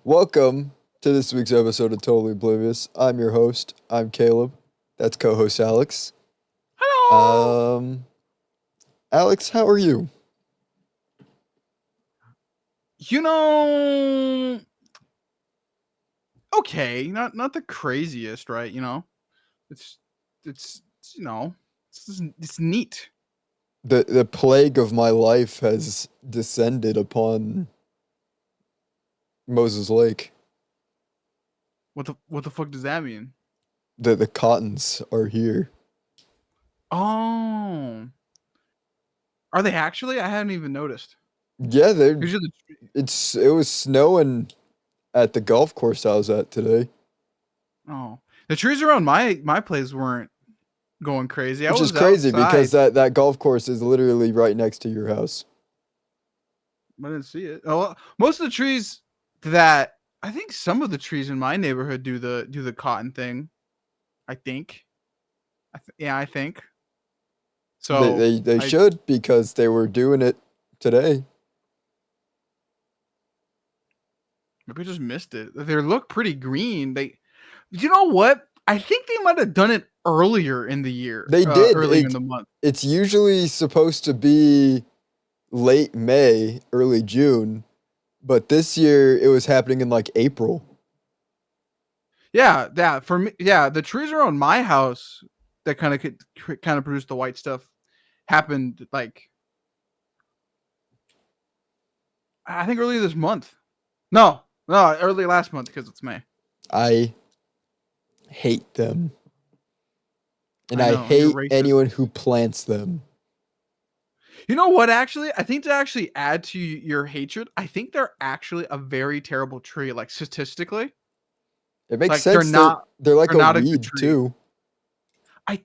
Welcome to this week's episode of Totally Oblivious. I'm your host. I'm Caleb. That's co-host Alex. Hello. Alex, how are you? You know, okay, not the craziest, right? It's it's neat. The plague of my life has descended upon Moses Lake. What the fuck does that mean? The cottons are here. Oh, are they actually? I hadn't even noticed. Yeah, Usually, it was snowing at the golf course I was at today. the trees around my place weren't going crazy. Which I is was crazy because outside. that golf course is literally right next to your house. I didn't see it. Oh, well, most of the trees that I think some of the trees in my neighborhood do the cotton thing. I think. I think. So They I should because they were doing it today. maybe I just missed it. They look pretty green. You know what? I think they might have done it earlier in the year, They did. earlier in the month. It's usually supposed to be late May, early June, but this year it was happening in like April. Yeah. For me, yeah, the trees around my house that kind of produce the white stuff happened like I think earlier this month. No, early last month because it's May. I hate them. And I I know you're hate racist. anyone who plants them. You know what? Actually, I think to actually add to your hatred, I think they're actually a very terrible tree. Like statistically, It makes like they're sense. not They're like they're a not a good weed tree. too.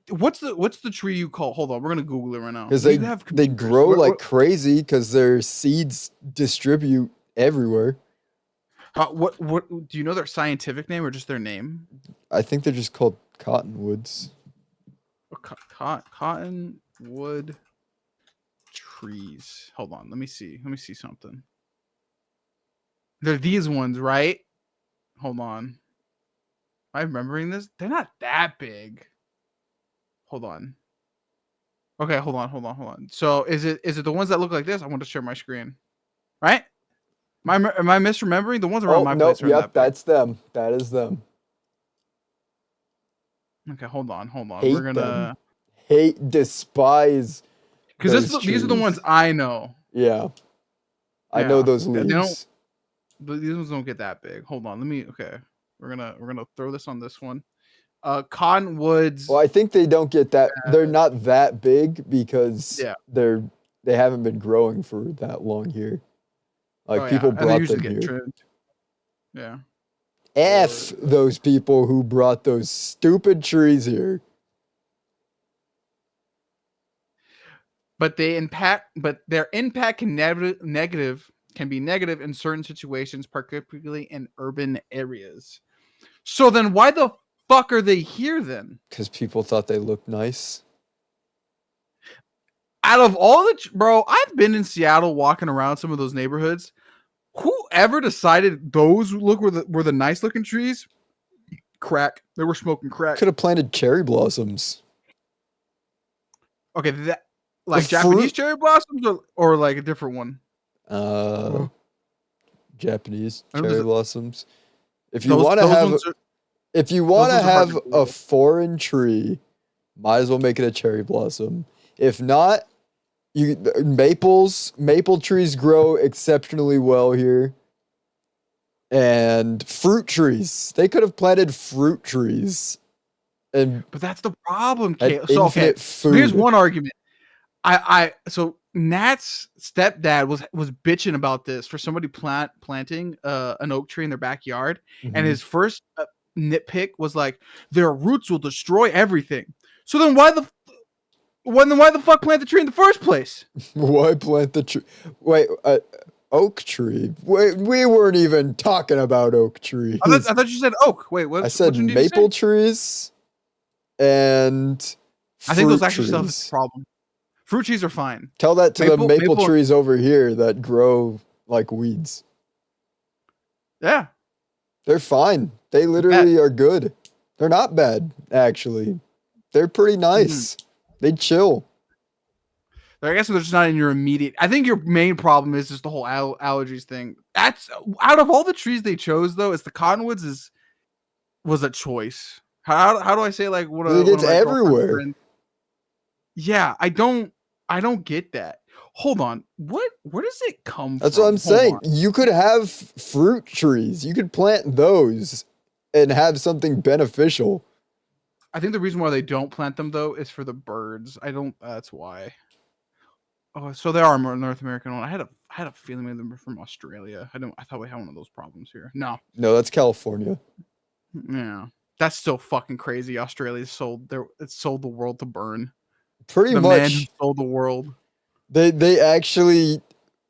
What's the tree you call? Hold on, we're gonna Google it right now. Because We have they computers. grow like crazy because their seeds distribute everywhere. What do you know their scientific name or just their name? I think they're just called cottonwoods. Cottonwood trees. Hold on, let me see. Let me see something. They're these ones, right? Hold on. Am I remembering this? They're not that big. Hold on. Okay, hold on. So is it the ones that look like this? I want to share my screen. Right? Am I misremembering? The ones around Oh, my nope. place aren't Yep. that big. That's them. That is them. Okay, hold on. We're Hate them. gonna Despise because those these are the ones trees. I know. Yeah. I know Yeah, those they don't. leaves. These ones don't get that big. Hold on. Let me. Okay, we're gonna throw this on this one. Cottonwoods. Well, I think they don't get that. They're not that big because Yeah. they haven't been growing for that long here. Oh Like people yeah, and they brought usually them get here. trimmed. Yeah. F those people who brought those stupid trees here. But their impact can be negative in certain situations, particularly in urban areas. So then why the fuck are they here then? Because people thought they looked nice. Out of all bro, I've been in Seattle walking around some of those neighborhoods. Whoever decided those were the nice looking trees? Crack. They were smoking crack. Could have planted cherry blossoms. Okay, that The like Japanese fruit. cherry blossoms or like a different one. Japanese I know cherry blossoms. If you those want to those have ones are If you those want to ones are hard have to a grow. foreign tree, might as well make it a cherry blossom. If not, maple trees grow exceptionally well here. And fruit trees. They could have planted fruit trees and But that's the problem, had Kate. So okay, infinite so here's food. one argument. So Nat's stepdad was bitching about this for somebody planting an oak tree in their backyard, and Mhm. his first nitpick was like their roots will destroy everything. So then why the fuck plant the tree in the first place? Why plant the tree? Wait, oak tree? Wait, we weren't even talking about oak trees. I thought you said oak. Wait, I which said one did you say? maple trees and I think those fruit actually still have the trees. problem. Fruit trees are fine. Tell that to the maple Maple, trees over here that grow like weeds. yeah. They're fine. They literally are good. They're not bad, actually. They're pretty nice. They chill. I guess they're just not in your immediate. I think your main problem is just the whole allergies thing. That's out of all the trees they chose, though, it's the cottonwoods was a choice. How do I say like one It of gets my girlfriend's everywhere. friends? Yeah, I don't get that. Hold on, where does it come That's what I'm from? Hold saying. on. You could have fruit trees. You could plant those and have something beneficial. I think the reason why they don't plant them though is for the birds. I don't. That's why. Oh, so they are more North American one. I had a feeling maybe they were from Australia. I thought we had one of those problems here. No. No, that's California. Yeah. That's still fucking crazy. Australia sold the world to burn. Pretty The man who much, sold the world. they actually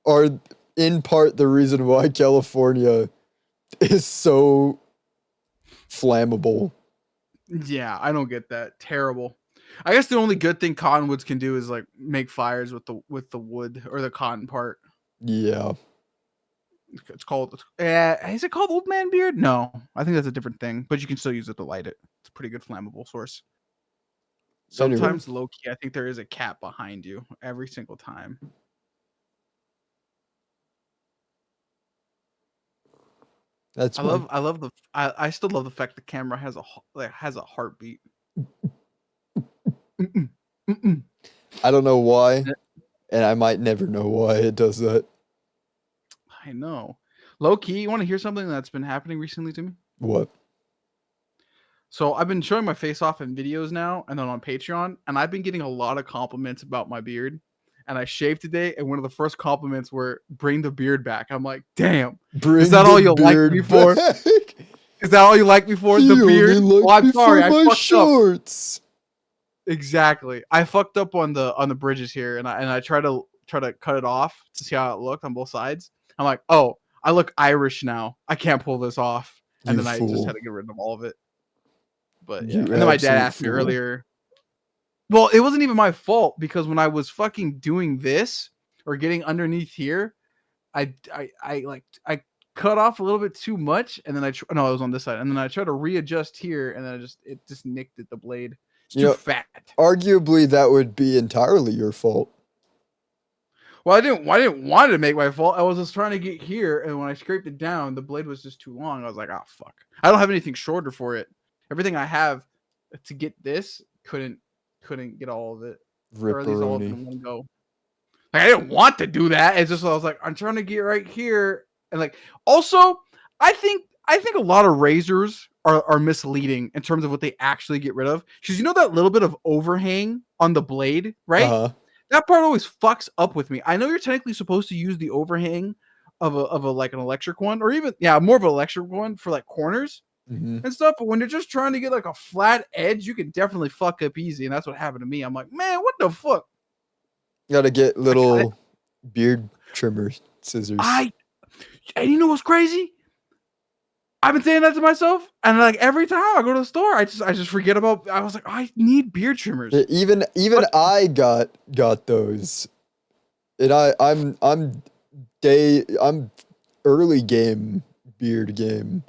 are in part the reason why California is so flammable. Yeah, I don't get that. Terrible. I guess the only good thing cottonwoods can do is like make fires with the wood or the cotton part. Yeah. It's called. Is it called old man beard? No, I think that's a different thing. But you can still use it to light it. It's a pretty good flammable source. Anyway, Sometimes low key, I think there is a cat behind you every single time. that's my. I still love the fact the camera has a heartbeat. Mm-mm, mm-mm. I don't know why, and I might never know why it does that. I know. Low key, you want to hear something that's been happening recently to me? What? So I've been showing my face off in videos now, and then on Patreon, and I've been getting a lot of compliments about my beard. And I shaved today, and one of the first compliments were "Bring the beard back." I'm like, "Damn, is Bring that the all you like me beard for? back. Is that all you like me for? The He only beard? Well, liked I'm me sorry, for I my fucked up." shorts. Exactly. I fucked up on the bridges here, and I try to cut it off to see how it looked on both sides. I'm like, "Oh, I look Irish now. I can't pull this off." And You then I just had fool. to get rid of all of it. But yeah. You And then my dad absolute asked me fool. earlier. Well, it wasn't even my fault because when I was fucking doing this or getting underneath here, I cut off a little bit too much, and then no, I was on this side, and then I tried to readjust here, and then it just nicked at the blade. It's You too know, fat. arguably that would be entirely your fault. Well, I didn't want it to make my fault. I was just trying to get here, and when I scraped it down, the blade was just too long. I was like, oh fuck. I don't have anything shorter for it. Everything I have to get this couldn't get all of it, or at least all of it Ripperoni. in one go. Like I didn't want to do that. It's just I was like, I'm trying to get right here, and like also, I think a lot of razors are misleading in terms of what they actually get rid of. Because you know that little bit of overhang on the blade, right? Uh-huh. That part always fucks up with me. I know you're technically supposed to use the overhang of a like an electric one, or even more of an electric one for like corners Hmm. and stuff. But when you're just trying to get like a flat edge, you can definitely fuck up easy, and that's what happened to me. I'm like, man, what the fuck? Gotta get I, little beard trimmer scissors. I and you know what's crazy? I've been saying that to myself, and like every time I go to the store, I just forget about. I was like, I need beard trimmers. Even But I got those. And I'm early game beard game.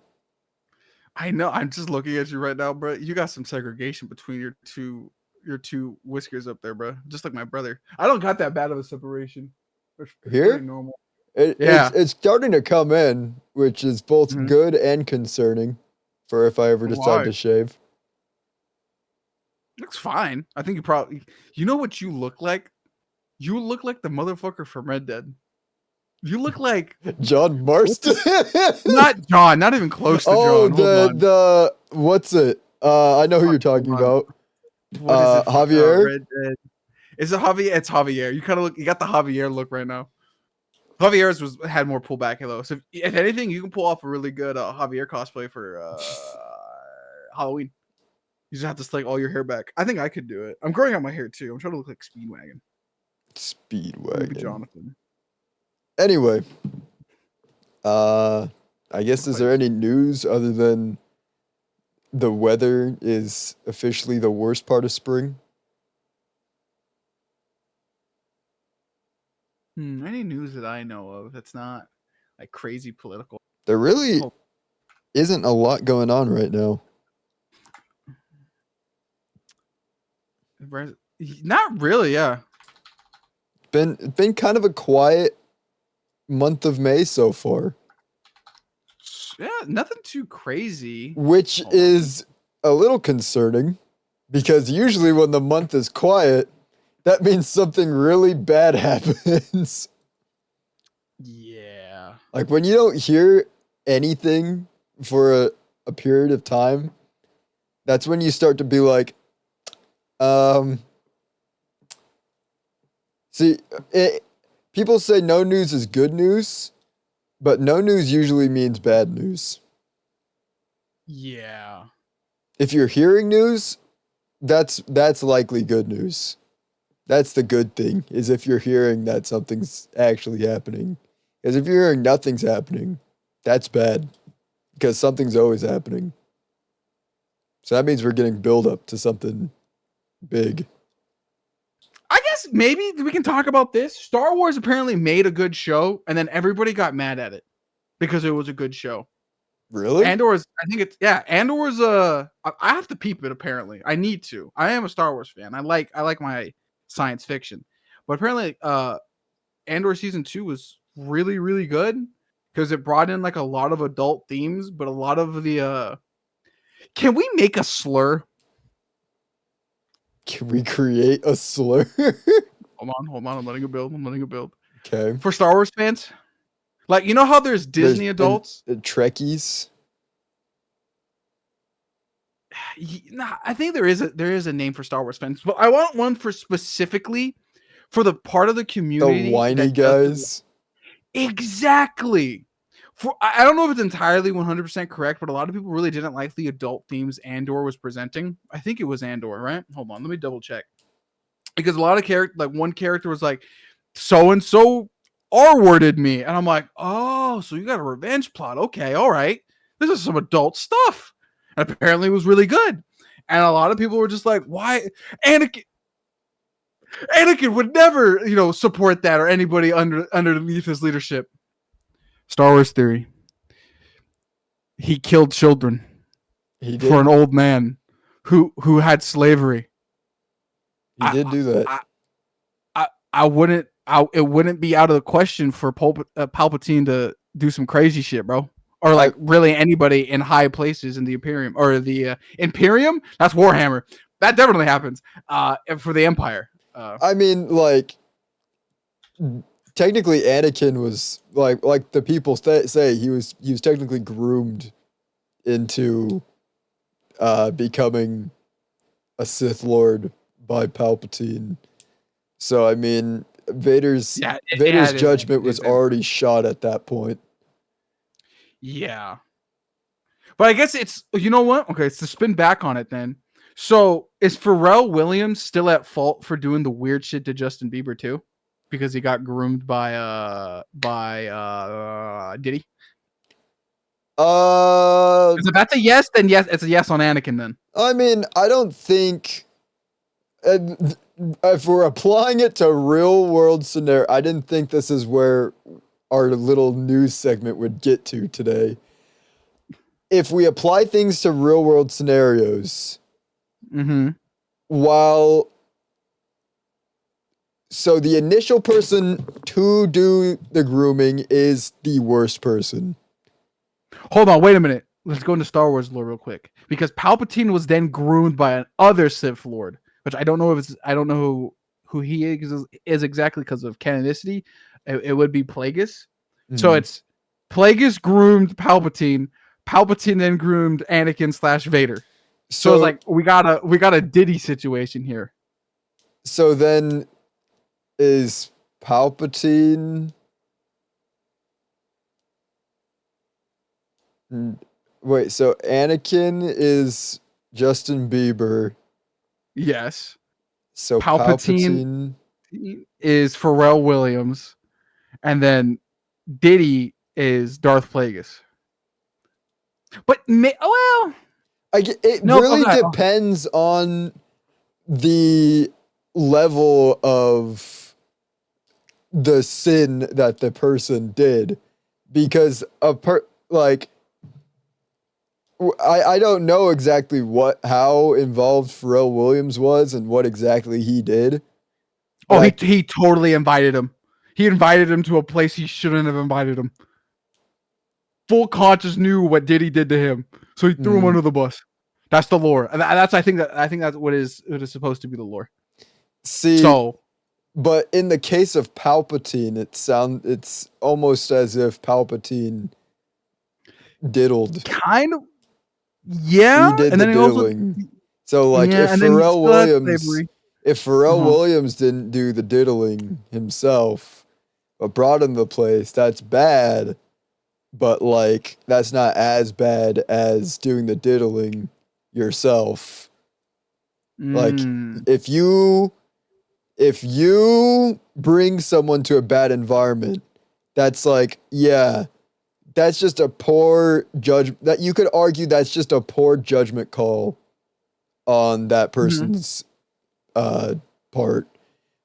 I know I'm just looking at you right now, bro. You got some segregation between your two whiskers up there, bro. Just like my brother. I don't got that bad of a separation. It's pretty Here? normal. It's Yeah. it's starting to come in, which is both Mhm. good and concerning for if I ever decide Why? to shave. Looks fine. I think you probably. You know what you look like? You look like the motherfucker from Red Dead. You look like John what's Marston. his, not John. Not even close to Oh, John. Hold on. the what's it? I know who Fuck. you're Hold talking on. about. What is it? Javier. Red Dead. Is it Javier? It's Javier. You kind of look. You got the Javier look right now. Javier's had more pullback halo. So if anything, you can pull off a really good Javier cosplay for Halloween. You just have to slick all your hair back. I think I could do it. I'm growing out my hair too. I'm trying to look like Speedwagon. Maybe Speedwagon. Jonathan. Anyway, I guess is there Place. any news other than the weather is officially the worst part of spring? Any news that I know of that's not like crazy political? There really Oh, isn't a lot going on right now. Not really, yeah. Been kind of a quiet month of May so far, Yeah, nothing too crazy. which Hold on. is a little concerning because usually when the month is quiet, that means something really bad happens. Yeah. Like when you don't hear anything for a period of time, that's when you start to be like, um, see, people say no news is good news, but no news usually means bad news. Yeah. If you're hearing news, that's likely good news. That's the good thing, is if you're hearing that something's actually happening. Because if you're hearing nothing's happening, that's bad. Because something's always happening. So that means we're getting build up to something big. I guess maybe we can talk about this. Star Wars apparently made a good show, and then everybody got mad at it because it was a good show. Really? Andor's, I think it's Andor's. I have to peep it. Apparently, I need to. I am a Star Wars fan. I like my science fiction, but apparently, Andor season 2 was really really good because it brought in like a lot of adult themes, but a lot of the. Can we make a slur? Can we create a slur? Hold on. I'm letting it build. Okay. For Star Wars fans, like you know how there's Disney adults. Trekkies. Nah, I think there is a name for Star Wars fans, but I want one for specifically for the part of the The community whiny that doesn't guys. exactly. For I don't know if it's entirely 100% correct, but a lot of people really didn't like the adult themes Andor was presenting. I think it was Andor, right? Hold on, let me double check. Because a lot of character, like one character was like, "So and so R-worded me," and I'm like, "Oh, so you got a revenge plot? Okay, all right. This is some adult stuff." And apparently, it was really good. And a lot of people were just like, "Why, Anakin? Anakin would never, support that or anybody underneath his leadership." Star Wars theory: he killed children He for an did. old man who had slavery. He I did do that. I I wouldn't. It wouldn't be out of the question for Palpatine to do some crazy shit, bro. Or I like really anybody in high places in the Imperium or the Imperium. That's Warhammer. That definitely happens. For the Empire. I mean, like, technically Anakin was like the people say he was technically groomed into becoming a Sith Lord by Palpatine. So I mean, Vader's Yeah, Vader's it is. judgment It was is already shot at that point. yeah. But I guess it's you know what? Okay, to spin back on it then. So is Pharrell Williams still at fault for doing the weird shit to Justin Bieber too? Because he got groomed by Diddy? Uh, Because if that's a yes, then yes, it's a yes on Anakin then. I mean, I don't think if we're applying it to real world scenario, I didn't think this is where our little news segment would get to today. If we apply things to real world scenarios, Mm-hmm. while so the initial person to do the grooming is the worst person. Hold on, wait a minute. Let's go into Star Wars lore real quick. Because Palpatine was then groomed by another Sith Lord, which I don't know if it's I don't know who he is exactly because of canonicity. It would be Plagueis. So Mhm. it's Plagueis groomed Palpatine. Palpatine then groomed Anakin slash Vader. So it's So like we got a Diddy situation here. so then is Palpatine wait, so Anakin is Justin Bieber. Yes. So Palpatine Palpatine is Pharrell Williams, and then Diddy is Darth Plagueis. But well, it no. really Okay. depends on the level of the sin that the person did because like I don't know exactly how involved Pharrell Williams was and what exactly he did. Oh, But he totally invited him. He invited him to a place he shouldn't have invited him. Full conscious knew what Diddy did to him, so he threw him under the bus. That's the lore. That's I think that's what is supposed to be the lore. see, So, but in the case of Palpatine, it's almost as if Palpatine diddled. kind of, He yeah. did And the then he also, diddling. So like yeah, and then he still had slavery. If Pharrell Uh-huh. Williams didn't do the diddling himself, but brought him to the place, that's bad. But like that's not as bad as doing the diddling yourself. Like Mm. if you bring someone to a bad environment, that's like, yeah, that's just a poor judge that you could argue that's just a poor judgment call on that Mhm. person's part.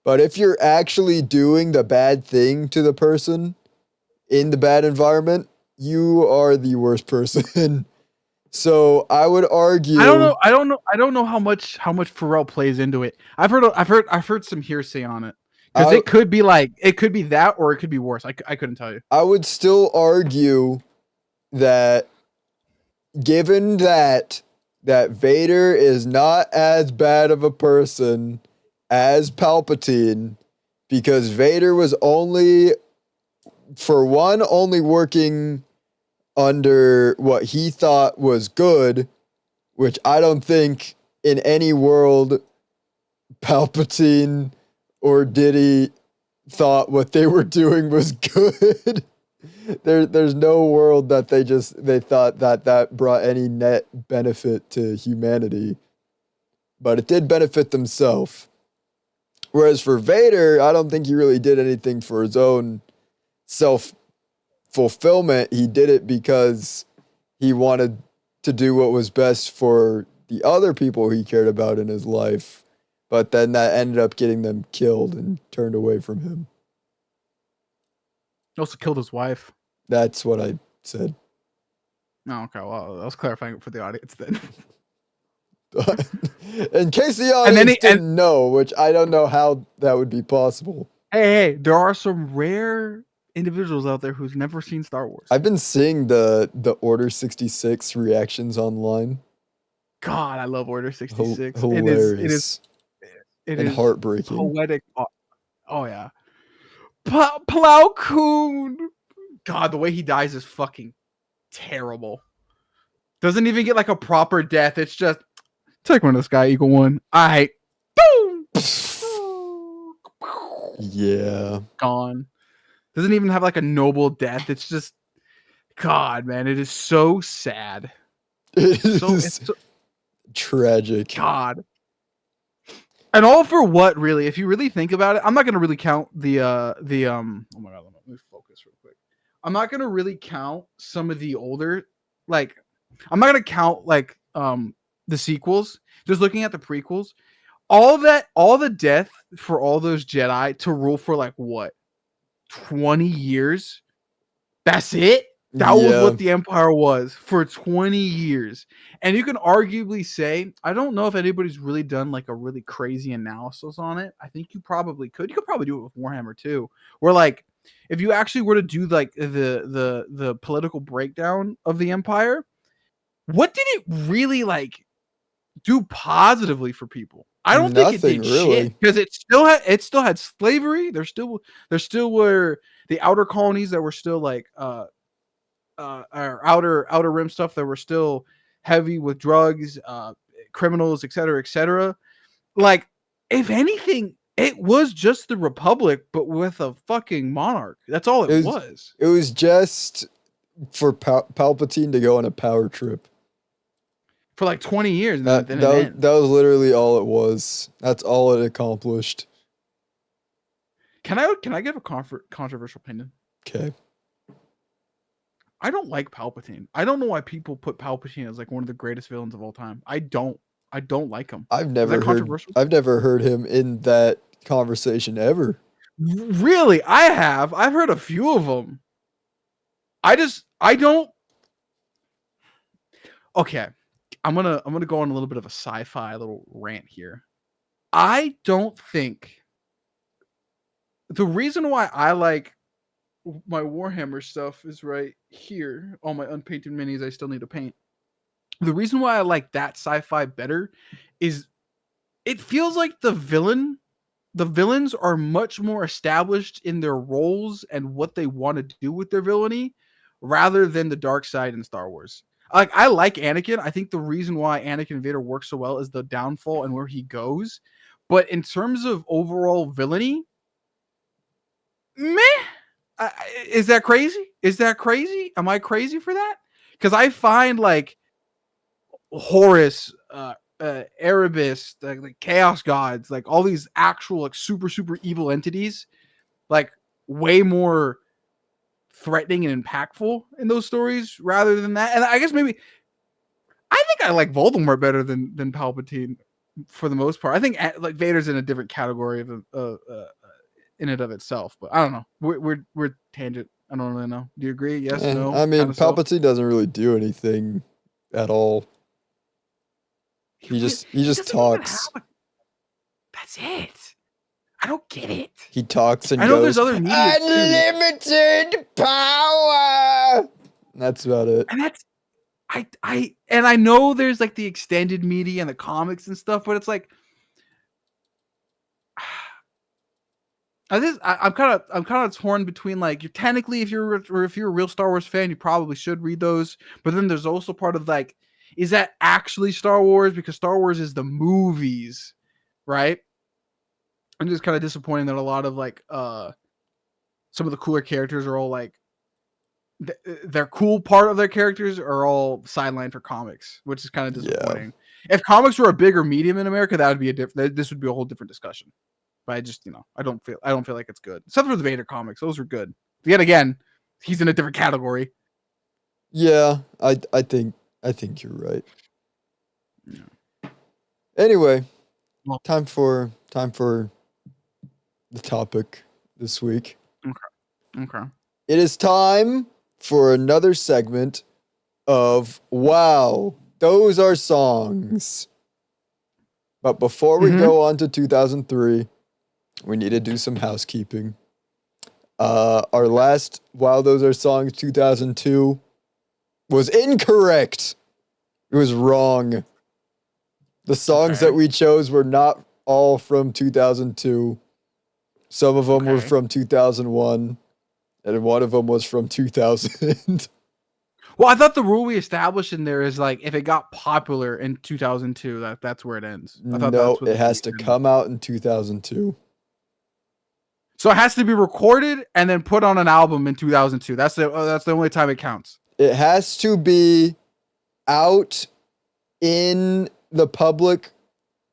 But if you're actually doing the bad thing to the person in the bad environment, you are the worst person. So I would I don't argue know. I don't know how much Pharrell plays into it. I've heard some hearsay on it because I it could be like it could be that or it could be worse. I couldn't tell you. I would still argue that given that Vader is not as bad of a person as Palpatine, because Vader was only for one only working under what he thought was good, which I don't think in any world Palpatine or Diddy thought what they were doing was good. There's no world that they thought that brought any net benefit to humanity, but it did benefit themselves. Whereas for Vader, I don't think he really did anything for his own self fulfillment. He did it because he wanted to do what was best for the other people he cared about in his life. But then that ended up getting them killed and turned away from him. He also killed his wife. That's what I said. Oh, okay. Well, I was clarifying it for the audience then. In case the And then audience didn't know, which I don't know how that would be possible. hey, there are some rare individuals out there who's never seen Star Wars. I've been seeing the Order 66 reactions online. God, I love Order 66. Hilarious It and is heartbreaking. poetic. Oh yeah. Plow Koon. God, the way he dies is fucking terrible. Doesn't even get like a proper death. It's just take one of this guy, Eagle One. I boom. Yeah. Gone. Doesn't even have like a noble death. It's just God, man. It is so sad. It is It's so tragic. God. And all for what, really? If you really think about it, I'm not gonna really count the oh my god, let me focus real quick. I'm not gonna really count some of the older, like, I'm not gonna count like the sequels. Just looking at the prequels, all the death for all those Jedi to rule for like what 20 years. That's it. That was Yeah. what the Empire was for 20 years. And you can arguably say, I don't know if anybody's really done like a really crazy analysis on it. I think you probably could. You could probably do it with Warhammer too. Where like if you actually were to do like the political breakdown of the Empire, what did it really like do positively for people? I don't think it Nothing did shit really. because it still had slavery. There still were the outer colonies that were still like or outer rim stuff that were still heavy with drugs, criminals, etc., etc. Like, if anything, it was just the Republic, but with a fucking monarch. That's all it was. It was just for Palpatine to go on a power trip. For like 20 years, and That then it that ends. that was literally all it was. That's all it accomplished. Can I give a controversial opinion? Okay. I don't like Palpatine. I don't know why people put Palpatine as like one of the greatest villains of all time. I don't like him. Is that controversial? I've never heard him in that conversation ever. Really, I have. I've heard a few of them. I don't. Okay, I'm gonna go on a little bit of a sci-fi little rant here. I don't think the reason why I like my Warhammer stuff is right here. All my unpainted minis I still need to paint. The reason why I like that sci-fi better is it feels like the villains are much more established in their roles and what they want to do with their villainy rather than the dark side in Star Wars. Like I like Anakin. I think the reason why Anakin Vader works so well is the downfall and where he goes. But in terms of overall villainy, meh. Is that crazy? Is that crazy? Am I crazy for that? Because I find like Horus, Erebus, like Chaos Gods, like all these actual like super evil entities, like way more threatening and impactful in those stories rather than that. And I guess maybe I think I like Voldemort better than Palpatine for the most part. I think like Vader's in a different category of in and of itself, but I don't know. We're tangent. I don't really know. Do you agree? Yes, no, I kind mean, of so. Palpatine doesn't really do anything at all. He just Doesn't even have talks. That's it. I don't get it. He talks and I know goes, there's other media too, unlimited power. That's about it. and that's I know there's like the extended media and the comics and stuff, but it's like I'm kind of torn between like you're technically if you're a real Star Wars fan, you probably should read those, but then there's also part of like, is that actually Star Wars? Because Star Wars is the movies, right? I'm just kind of disappointed that a lot of like some of the cooler characters are all like their cool part of their characters are all sidelined for comics, which is kind of disappointing. If comics were a bigger medium in America, that would be this would be a whole different discussion. But I just, I don't feel like it's good. Except for the Vader comics, those were good. But yet again, he's in a different category. Yeah, I think you're right. Yeah. Anyway, Well, time for the topic this week. okay. It is time for another segment of Wow, those are songs. But before we go on to 2003, we need to do some housekeeping. Our last Wow, those are songs 2002 was incorrect. It was wrong. The songs that we chose were not all from 2002. Some of them were from 2001, and one of them was from 2000. Well, I thought the rule we established in there is like if it got popular in 2002, that's where it ends. I thought No, that's what it has to come out in 2002. So it has to be recorded and then put on an album in 2002. That's the only time it counts. It has to be out in the public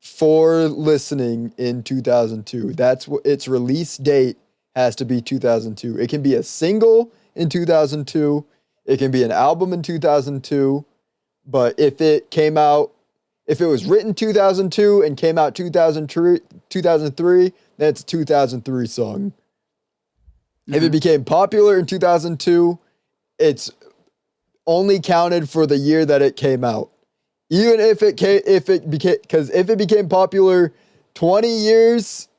for listening in 2002. That's what its release date has to be 2002. It can be a single in 2002. It can be an album in 2002. But if it was written 2002 and came out 2003, then it's a 2003 song. Mm-hmm. If it became popular in 2002, it's only counted for the year that it came out. Even if it became popular 20 years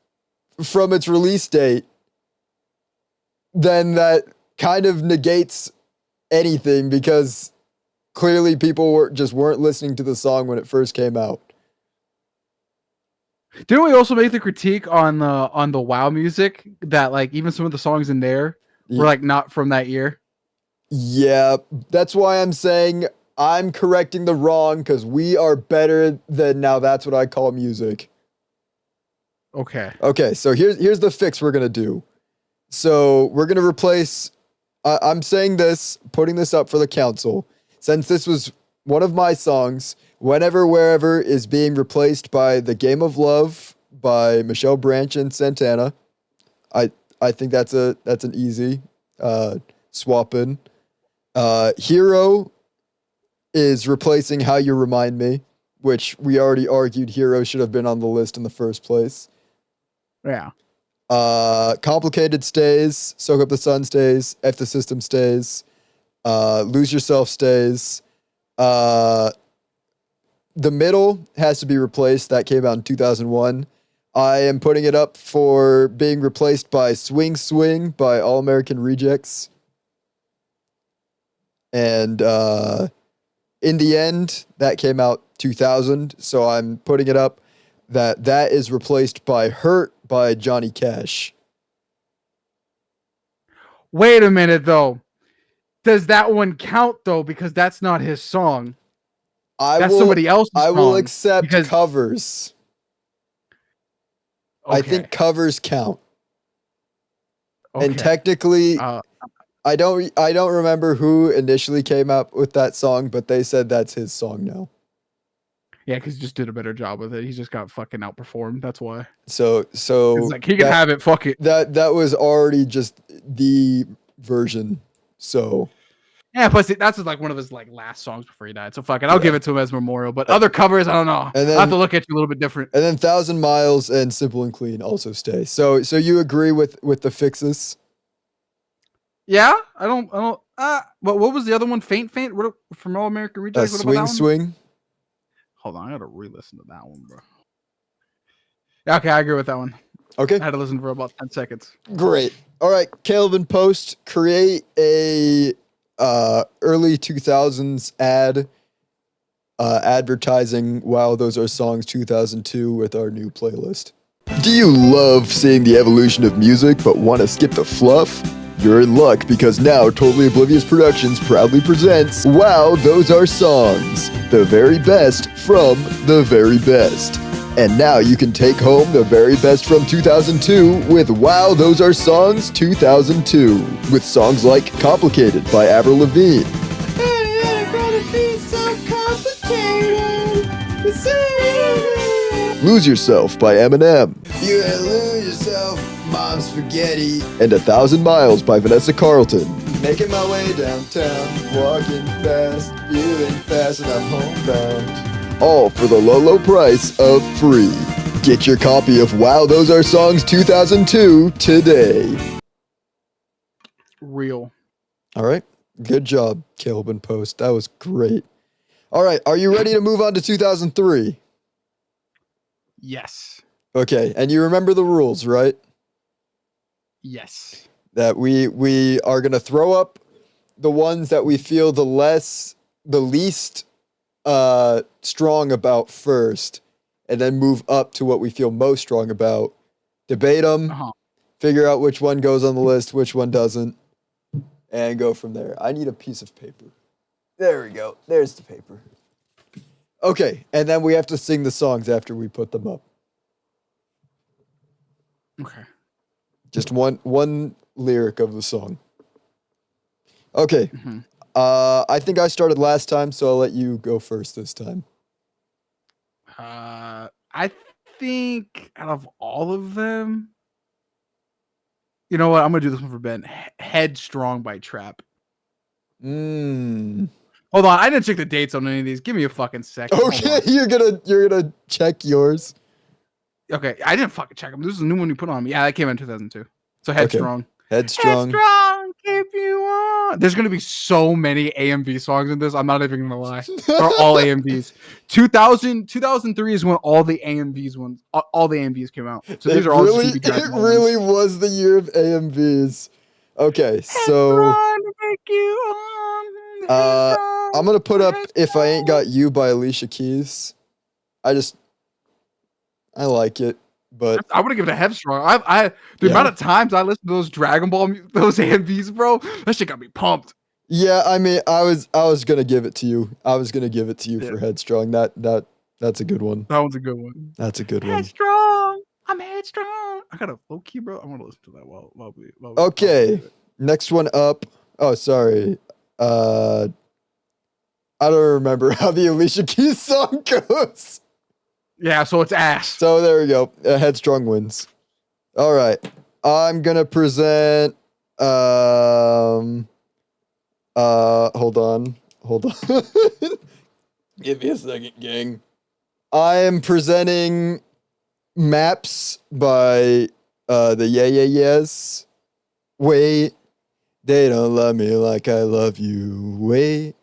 from its release date, then that kind of negates anything because clearly people weren't listening to the song when it first came out. Didn't we also make the critique on the WoW music that like even some of the songs in there were like not from that year? Yeah, that's why I'm saying I'm correcting the wrong because we are better than now. That's what I call music. Okay, so here's the fix we're gonna do. So we're gonna replace. I'm saying this, putting this up for the council, since this was one of my songs. Whenever, Wherever is being replaced by The Game of Love by Michelle Branch and Santana. I think that's an easy swap in. Hero is replacing How You Remind Me, which we already argued Hero should have been on the list in the first place. Yeah. Complicated stays, Soak Up the Sun stays, F the System stays, Lose Yourself stays, Uh, the middle has to be replaced. That came out in 2001. I am putting it up for being replaced by Swing Swing by All American Rejects. And in the end, that came out 2000. So I'm putting it up that is replaced by Hurt by Johnny Cash. Wait a minute, though. Does that one count, though? Because that's not his song. That's somebody else's song. I will accept because, covers. okay. I think covers count. Okay. And technically, I don't remember who initially came up with that song, but they said that's his song now. Yeah, because he just did a better job with it. He just got fucking outperformed. That's why. So It's like he can have it. Fuck it. That was already just the version. So yeah, plus that's like one of his like last songs before he died. So fuck it. I'll give it to him as memorial. But other covers, I don't know. And then, I have to look at you a little bit different. And then 1,000 Miles and Simple and Clean also stay. So you agree with the fixes? Yeah, I don't. What was the other one? Faint. What from All American Rejects? What Swing about that one? Swing. Hold on, I gotta re-listen to that one, bro. Yeah, okay, I agree with that one. Okay. I had to listen for about 10 seconds. Great. All right, Calvin Post, create a early 2000s ad advertising Wow, Those Are Songs 2002 with our new playlist. Do you love seeing the evolution of music but want to skip the fluff? You're in luck because now Totally Oblivious Productions proudly presents Wow, Those Are Songs, the very best from the very best. And now you can take home the very best from 2002 with Wow, Those Are Songs 2002, with songs like Complicated by Avril Lavigne. Lose Yourself by Eminem. You gotta lose yourself, mom's spaghetti. And 1,000 Miles by Vanessa Carlton. Making my way downtown, walking fast, feeling fast, and I'm homebound. All for the low, low price of free. Get your copy of Wow, Those Are Songs 2002 today. Real. All right. Good job, Calvin Post. That was great. All right. Are you ready to move on to 2003? Yes. Okay. And you remember the rules, right? Yes. That we are going to throw up the ones that we feel the least strong about first, and then move up to what we feel most strong about. Debate them, figure out which one goes on the list, which one doesn't, and go from there. I need a piece of paper. There we go. There's the paper. Okay, and then we have to sing the songs after we put them up. Okay. Just one lyric of the song. Okay. Mm-hmm. I think I started last time, so I'll let you go first this time. I think out of all of them, you know what? I'm gonna do this one for Ben. Headstrong by Trap. Hold on, I didn't check the dates on any of these. Give me a fucking second. Okay, you're gonna check yours. Okay, I didn't fucking check them. This is a new one you put on me. Yeah, that came out in 2002. So Headstrong. Okay. Headstrong, keep you on. There's gonna be so many AMV songs in this. I'm not even gonna lie. They're all AMVs. 2003 is when all the AMVs came out. So these are all just gonna be it really was the year of AMVs. Okay, so I'm gonna put up If I Ain't Got You by Alicia Keys. I like it, but I would give it a Headstrong. The amount of times I listened to those Dragon Ball, those AMVs, bro, that shit got me pumped. Yeah, I mean, I was gonna give it to you. I was gonna give it to you for Headstrong. That's a good one. That one's a good one. That's a good one. Headstrong. I'm headstrong. I got a low key, bro. I want to listen to that while we okay, next one up. Oh, sorry. I don't remember how the Alicia Keys song goes. Yeah, so it's ass. So there we go. Headstrong wins. All right. I'm gonna present. Hold on. Give me a second, gang. I am presenting Maps by the Yeah Yeah Yeahs. Wait, they don't love me like I love you. Wait.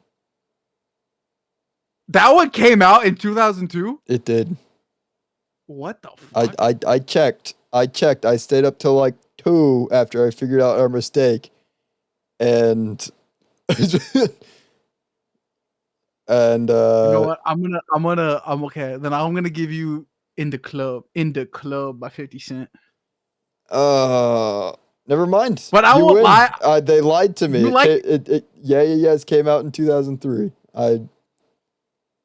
That one came out in 2002. It did. What the fuck? I checked. I stayed up till like 2 after I figured out our mistake, and and You know what? I'm okay. Then I'm gonna give you In the Club by 50 Cent. never mind. But I You won't win. lie. They lied to me. You like Yeah, yes came out in 2003.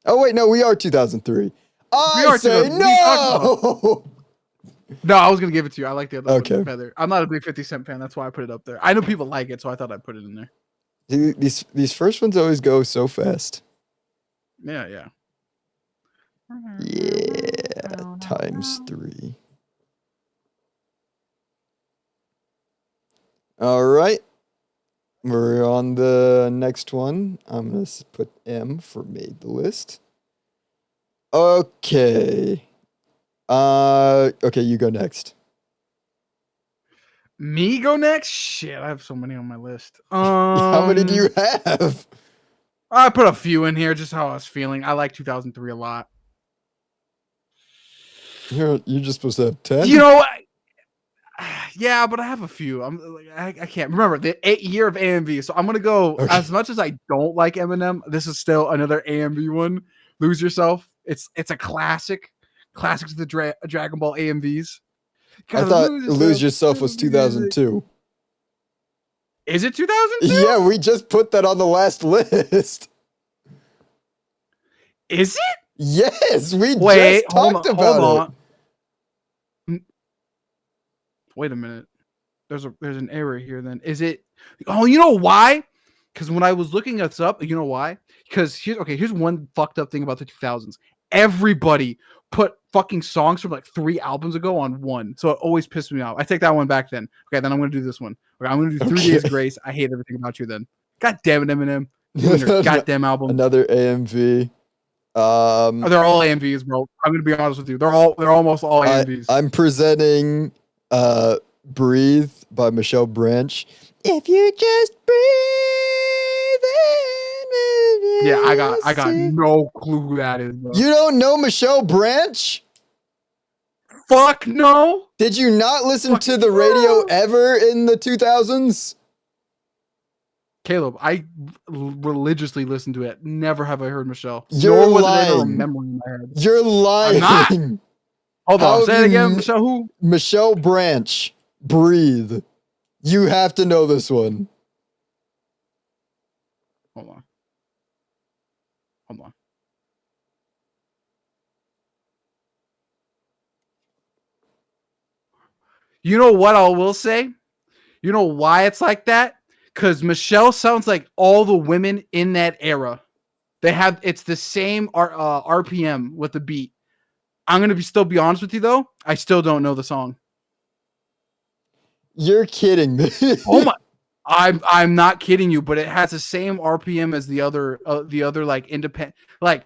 Oh wait, no, we are 2003. we I are say 2000. What are you talking about? no. No, I was gonna give it to you. I like the other Okay. one better. I'm not a big 50 Cent fan. That's why I put it up there. I know people like it, so I thought I'd put it in there. These first ones always go so fast. Yeah, yeah. Yeah, times 3. All right. We're on the next one. I'm going to put M for made the list. Okay. Okay, you go next. Me go next? Shit, I have so many on my list. How many do you have? I put a few in here, just how I was feeling. I like 2003 a lot. You're just supposed to have 10. You know, yeah, but I have a few. I can't remember the year of AMV, so I'm gonna go. Okay. As much as I don't like Eminem, this is still another AMV one. Lose Yourself. It's a classic to the Dragon Ball AMVs. I thought Lose Yourself was 2002. Is it 2002? Yeah, we just put that on the last list. Is it? Yes, we Wait, just talked about it. Wait a minute. There's an error here. Then is it? Oh, you know why? Because when I was looking this up, you know why? Because here's one fucked up thing about the 2000s. Everybody put fucking songs from like 3 albums ago on one, so it always pissed me off. I take that one back. Then okay, then I'm gonna do this one. Okay, I'm gonna do 3 Days Grace. I hate everything about you. Then, god damn it, Eminem, you and your goddamn album. Another AMV. They're all AMVs, bro. I'm gonna be honest with you. They're almost all AMVs. I'm presenting Breathe by Michelle Branch. If you just breathe in. Yeah, I got no clue who that is, bro. You don't know Michelle Branch? Fuck no. Did you not listen to the radio ever in the 2000s? Caleb, I religiously listened to it. Never have I heard Michelle. You're Nor was lying. it ever a memory in my head. You're lying. I'm not. Hold on, say it again. Michelle who? Michelle Branch. Breathe. You have to know this one. Hold on. You know what I will say? You know why it's like that? Because Michelle sounds like all the women in that era. It's the same RPM with the beat. I'm gonna still be honest with you though. I still don't know the song. You're kidding me. Oh my! I'm not kidding you, but it has the same RPM as the other like independent like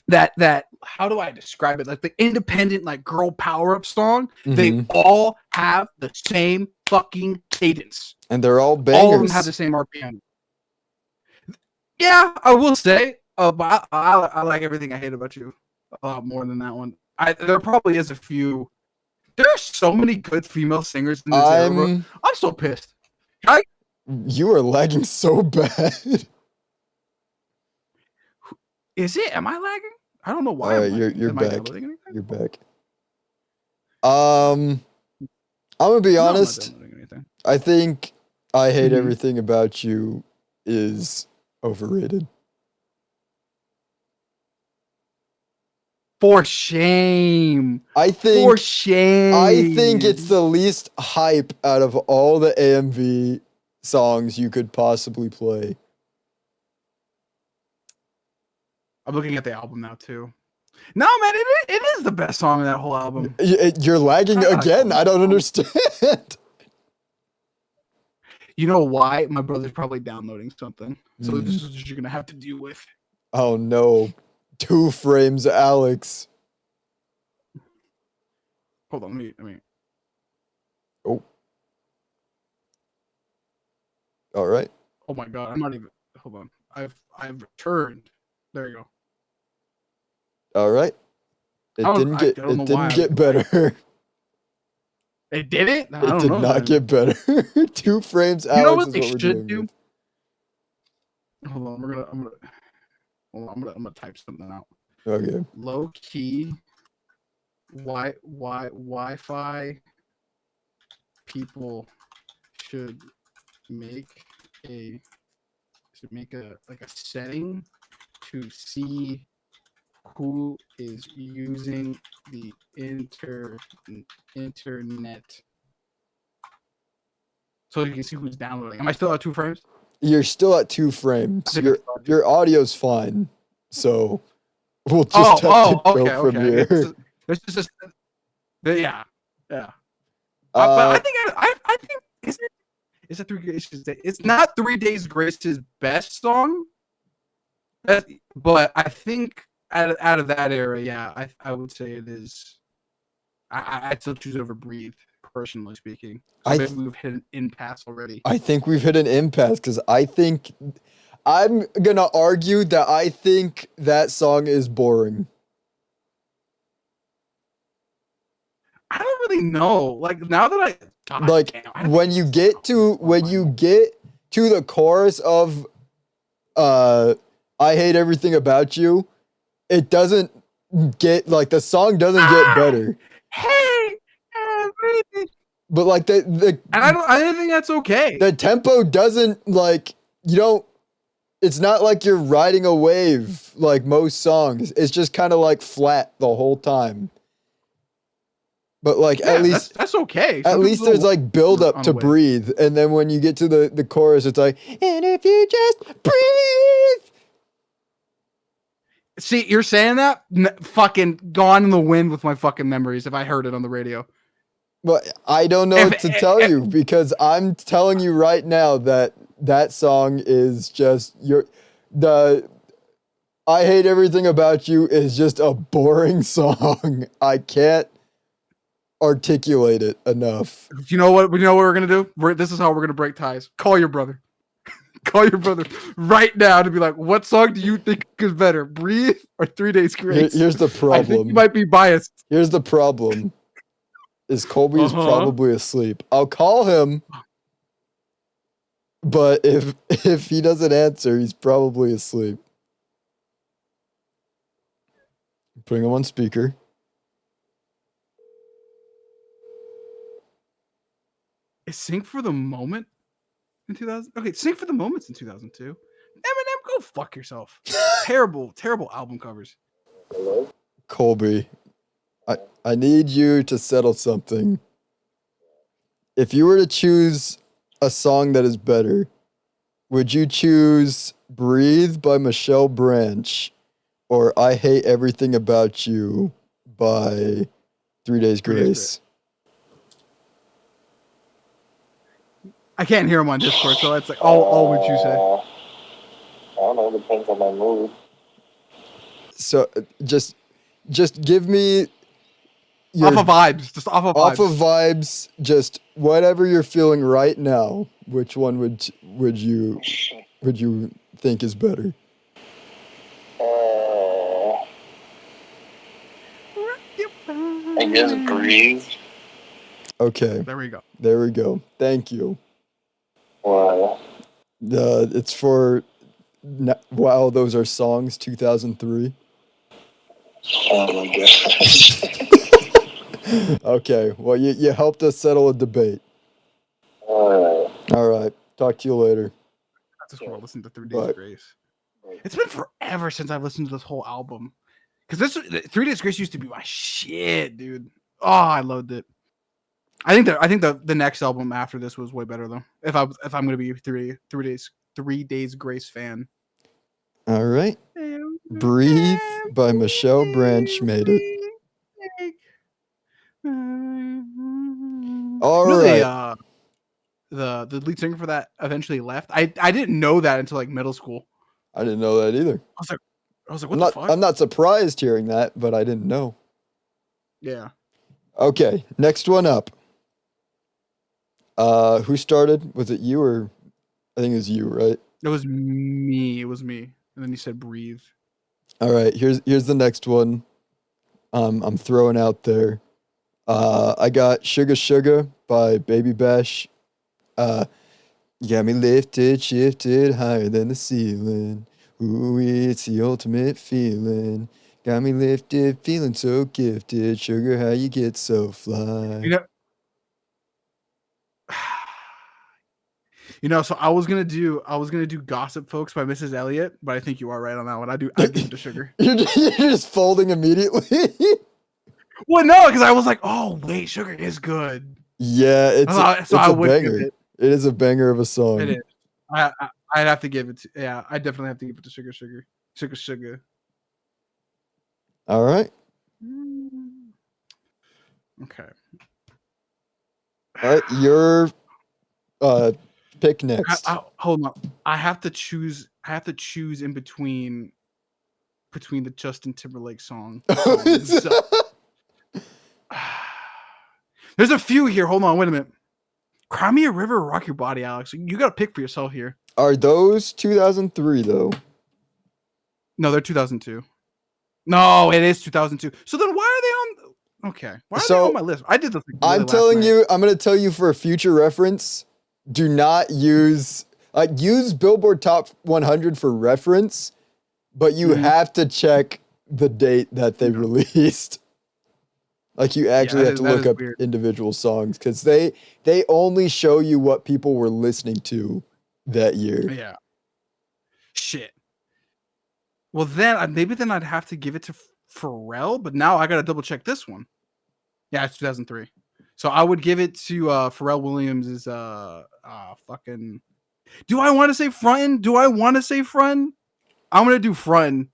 that. How do I describe it? Like the independent like girl power up song. Mm-hmm. They all have the same fucking cadence, and they're all bangers. All of them have the same RPM. Yeah, I will say. But I like Everything I Hate About You a lot more than that one. There probably is a few. There are so many good female singers in this era, bro. I'm so pissed. You are lagging so bad. Is it? Am I lagging? I don't know why. All right, you're back. You're back. I'm gonna be honest. I think I Hate Everything About You is overrated. For shame. I think for shame. I think it's the least hype out of all the AMV songs you could possibly play. I'm looking at the album now too. No, man, it is the best song in that whole album. You're lagging again. I don't understand. You know why? My brother's probably downloading something. So this is what you're gonna have to deal with. Oh no. 2 frames, Alex. Hold on, let me. Oh. All right. Oh my god, I'm not even. Hold on. I've returned. There you go. All right. It I didn't get don't know it why didn't I was get better. It did it? I It don't did know. not get better. 2 frames, You know Alex, what is they what we're should dealing do? with. Hold on, hold on, I'm gonna type something out. Okay. Low key Wi-Fi people should make a like a setting to see who is using the internet, so you can see who's downloading. Am I still at 2 frames? You're still at 2 I frames. think I'm still at 2. Your audio's fine. So we'll just have to Oh, go okay, from okay. here. It's just yeah, yeah. But Uh I think is it 3 Days Grace? It's not 3 Days Grace's best song, but I think out of that era, yeah, I would say it is. I'd still choose over Breathe, personally speaking. So I maybe th- we've hit an impasse already. I think we've hit an impasse because I think I'm gonna argue that I think that song is boring. I don't really know. Like now that God Like damn, I don't when you get to the chorus of I hate everything about you, it doesn't get like the song doesn't get better. Hey, everything. But like And I don't think that's okay. the tempo doesn't like you don't it's not like you're riding a wave like most songs. It's just kind of like flat the whole time. But like Yeah, that's okay. at Some least people there's like build up on a to wave. Breathe, and then when you get to the chorus, it's like, and if you just breathe. See, you're saying that fucking gone in the wind with my fucking memories if I heard it on the radio. But I don't know what to tell you because I'm telling you right now that that song is just the I hate everything about you is just a boring song. I can't articulate it enough. You know what? You know what we're gonna do? This is how we're gonna break ties. Call your brother. Call your brother right now to be like, what song do you think is better, Breathe or 3 Days Grace? Here's the I think you problem. might be biased. Here's the problem. Is Colby is probably asleep. I'll call him, but if he doesn't answer, he's probably asleep. Putting him on speaker. Is Sync for the Moment in 2000? Okay, Sync for the Moment's in 2002. Eminem, go fuck yourself. Terrible, terrible album covers. Hello? Colby, I need you to settle something. If you were to choose a song that is better, would you choose Breathe by Michelle Branch or I Hate Everything About You by 3 Days Grace? I can't hear him on Discord, so it's like, all would you say? I don't know. It depends on my mood. So just give me Off of vibes. Just off of vibes. Off of vibes, just whatever you're feeling right now. Which one would you think is better? I guess Breathe. Okay. There we go. There we go. Thank you. Wow. It's for Wow, Those Are Songs 2003. Oh my gosh. Okay. Well, you helped us settle a debate. Alright. All right. Talk to you later. I just want to listen to 3 Days Grace. It's been forever since I've listened to this whole album. Because 3 Days Grace used to be my shit, dude. Oh, I loved it. I think the next album after this was way better though. If I'm gonna be 3 Days Grace fan. All right. Breathe by Michelle Branch made it. All right. The lead singer for that eventually left. I didn't know that until like middle school. I didn't know that either. I was like, what the fuck? I'm not surprised hearing that, but I didn't know. Yeah. Okay, next one up. Who started? Was it you or I think it was you, right? It was me. And then you said breathe. All right, here's the next one. I'm throwing out there. I got Sugar Sugar by Baby Bash. You got me lifted, shifted higher than the ceiling. Ooh, it's the ultimate feeling. Got me lifted, feeling so gifted. Sugar, how you get so fly. You know, so I was gonna do Gossip Folks by Mrs. Elliott, but I think you are right on that one. I'd give it to Sugar. You're just folding immediately. Well, no, because I was like, oh wait, Sugar is good. Yeah, it's I a would give banger. it. It is a banger of a song. It is. I'd have to give it to. Yeah, I definitely have to give it to Sugar, Sugar. All right. Okay. All right, your pick next. Hold on. I have to choose in between the Justin Timberlake songs. So, there's a few here. Hold on, wait a minute. Cry Me a River, Rock Your Body, Alex. You got to pick for yourself here. Are those 2003 though? No, they're 2002. No, it is 2002. So then why are they on? Okay, why are they on my list? I did this. I'm telling you, I'm gonna tell you for a future reference. Do not use Billboard Top 100 for reference, but you have to check the date that they released. Like you actually have to look up individual songs because they only show you what people were listening to that year. Yeah. Shit. Well, then I'd have to give it to Pharrell, but now I gotta double check this one. Yeah, it's 2003. So I would give it to Pharrell Williams' fucking. Do I want to say Frontin'? I'm gonna do Frontin'.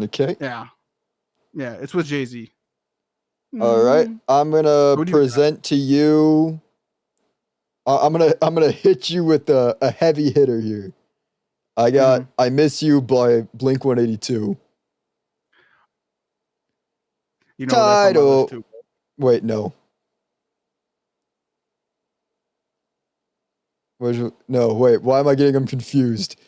Okay. Yeah, it's with Jay-Z. All right, I'm gonna present to you. I'm gonna hit you with a heavy hitter here. I got "I Miss You" by Blink-182. You know title. Too. Wait, no. No, wait. Why am I getting them confused?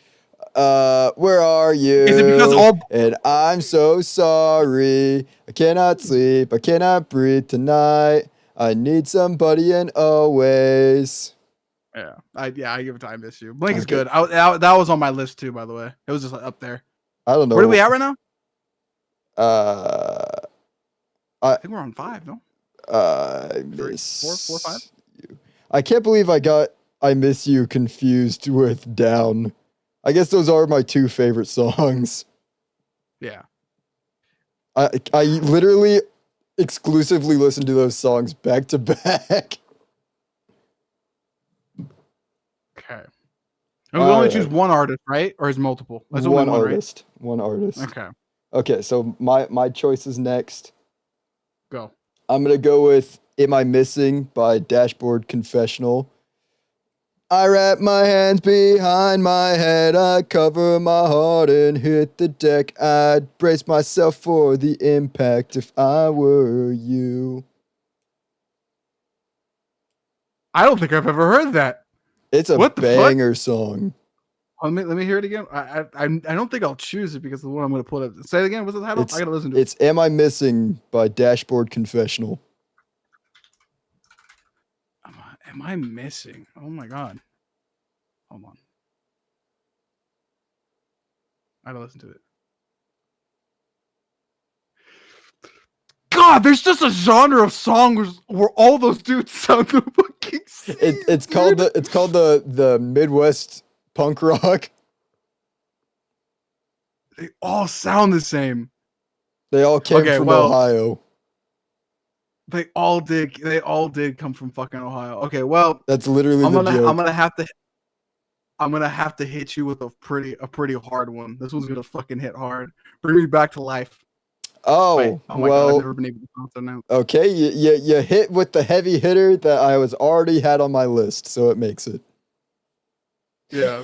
Where are you? Is it because And I'm so sorry. I cannot sleep. I cannot breathe tonight. I need somebody and always. Yeah, I give it to "I Miss You." Blink is good. That was on my list too, by the way. It was just up there. I don't know. Where are we at right now? I think we're on 5, no? I miss 4, 5. You. I can't believe I got "I Miss You" confused with "Down." I guess those are my two favorite songs. Yeah. I literally exclusively listen to those songs back to back. Okay. And we only choose one artist, right? Or is multiple? That's one only artist. Right? One artist. Okay. Okay, so my choice is next. Go. I'm gonna go with "Am I Missing" by Dashboard Confessional. I wrap my hands behind my head, I cover my heart and hit the deck. I'd brace myself for the impact if I were you. I don't think I've ever heard that. It's a banger song. Let me hear it again. I don't think I'll choose it because the one I'm going to pull up. Say it again. What's the title? I got to listen to it. It's "Am I Missing" by Dashboard Confessional. Am I missing? Oh my god. Hold on. I gotta listen to it. God, there's just a genre of songs where all those dudes sound the fucking same. It's called the Midwest punk rock. They all sound the same. They all came from Ohio. They all did come from fucking Ohio. Okay, well, that's literally I'm joke. I'm gonna have to hit you with a pretty hard one. This one's gonna fucking hit hard. Bring Me Back to Life. Oh, my God, I've never been able to pronounce that now. Okay, you hit with the heavy hitter that I already had on my list, so it makes it. Yeah.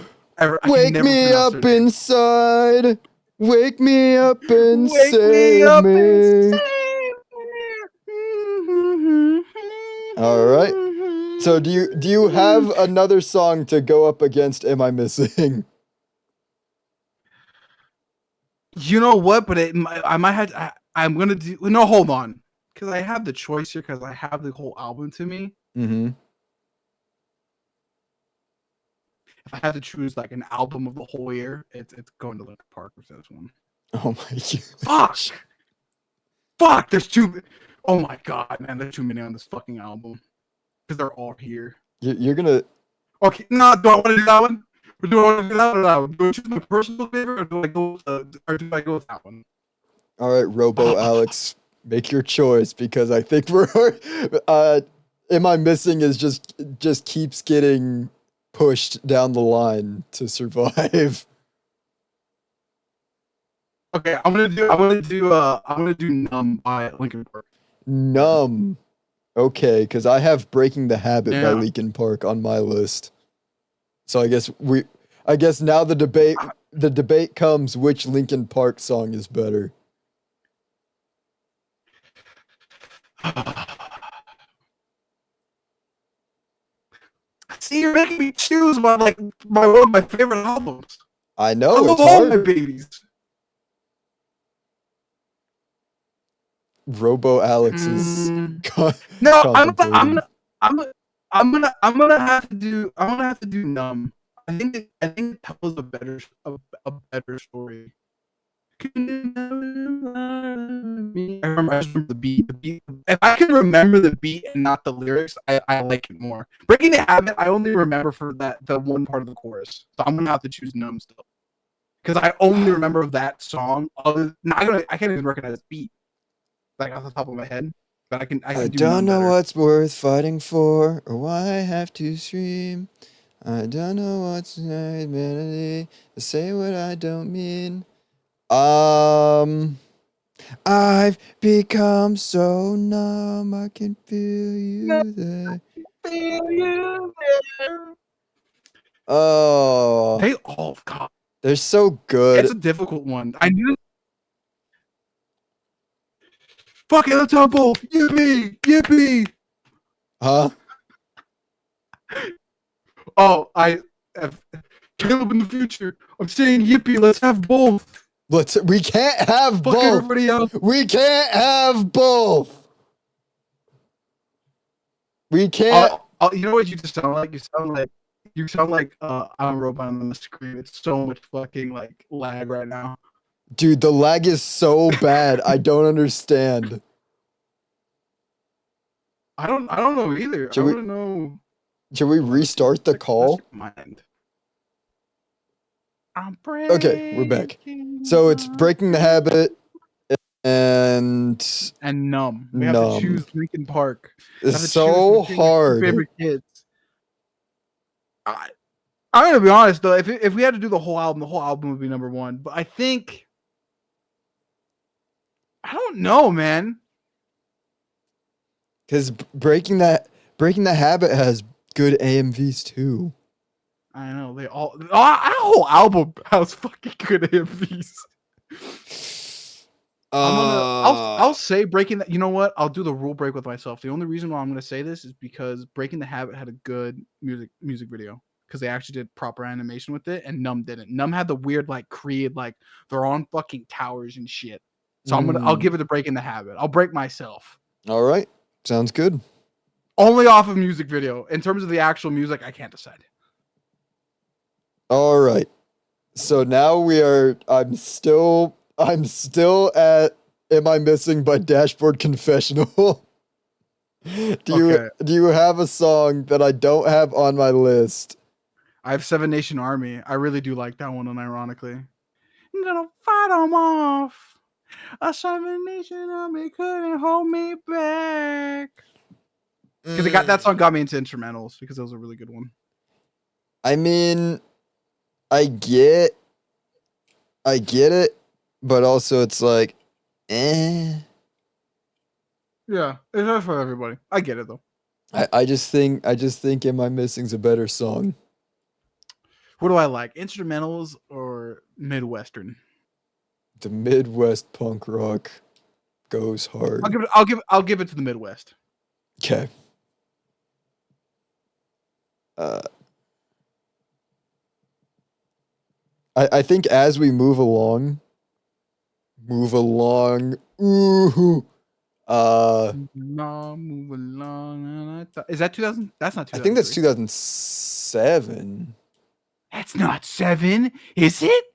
Wake me up inside. Wake me up and save me. All right. So do you have another song to go up against "Am I Missing"? You know what? But I might have. I'm gonna do. No, hold on, because I have the choice here. Because I have the whole album to me. Mm-hmm. If I had to choose like an album of the whole year, it's going to Linkin Park for this one. Oh my god. Fuck. Fuck. There's too. Oh my god, man. There's too many on this fucking album because they're all here. You're gonna. Okay. No. Do I want to do that one? Or do I want to do that one? Or that one? Do I choose my personal favorite, or do I go? With that one? All right, Robo Alex, make your choice because I think we're. Am I missing is just keeps getting pushed down the line to survive. Okay, I'm gonna do Numb by Linkin Park. Numb. Okay, because I have Breaking the Habit by Yeah. Linkin Park on my list. So I guess now the debate comes which Linkin Park song is better. See, you're making me choose one of my favorite albums. I I know love it's all my hard. babies. Robo Alex is No, contemplating. I'm gonna have to do Numb. I think it tells a better story. I just remember the beat. The beat. If I can remember the beat and not the lyrics, I like it more. Breaking the Habit, I only remember for the one part of the chorus, so I'm gonna have to choose Numb still because I only remember that song. I can't even recognize the beat like off the top of my head, but I I can do don't Numb know better. what's worth fighting for or why I have to scream. I don't know what's melody to say what I don't mean. I've become so numb I can feel you there. Oh, They all God, they're so it's good. a difficult one. I knew. Fuck it, let's have both. Yippee, yippee. Huh? Oh, I have Caleb in the future. I'm saying yippee, let's have both. We can't have Fuck both. everybody else. We can't have both. We can't. You know what you just sound like? You sound like I'm a robot on the screen. It's so much fucking like lag right now. Dude, the lag is so bad. I don't understand. I don't know either. Should I we- don't know. Should we restart the call? Mind. Okay, we're back. So it's Breaking the Habit and Numb. We have to choose Linkin Park. We have it's to so choose between my two hard. favorite kids. I'm gonna be honest though. If we had to do the whole album would be number one. But I think I don't know, man. Because Breaking the Habit has good AMVs too. I know they all. Our whole album has fucking good MVs. I'll say Breaking that. You know what? I'll do the rule break with myself. The only reason why I'm gonna say this is because Breaking the Habit had a good music video because they actually did proper animation with it, and Numb didn't. Numb had the weird like Creed like they're on fucking towers and shit. So I'll give it a Breaking the Habit. I'll break myself. All right, sounds good. Only off of music video. In terms of the actual music, I can't decide. All right. So now we are. I'm still at Am I Missing by Dashboard Confessional. Do you have a song that I don't have on my list? I have Seven Nation Army. I really do like that one, unironically. I'm gonna fight them off. A Seven Nation Army couldn't hold me back. Because that song got me into instrumentals because it was a really good one. I mean, I get it, but also it's like, eh. Yeah, it's not for everybody. I get it though. I just think Am I Missing's a better song. What do I like? Instrumentals or Midwestern? The Midwest punk rock goes hard. I'll give it to the Midwest. Okay. I think as we move along, Move along. Ooh. Move along. Is that 2000? That's not I think that's 2003. 2007. That's not 7, is it?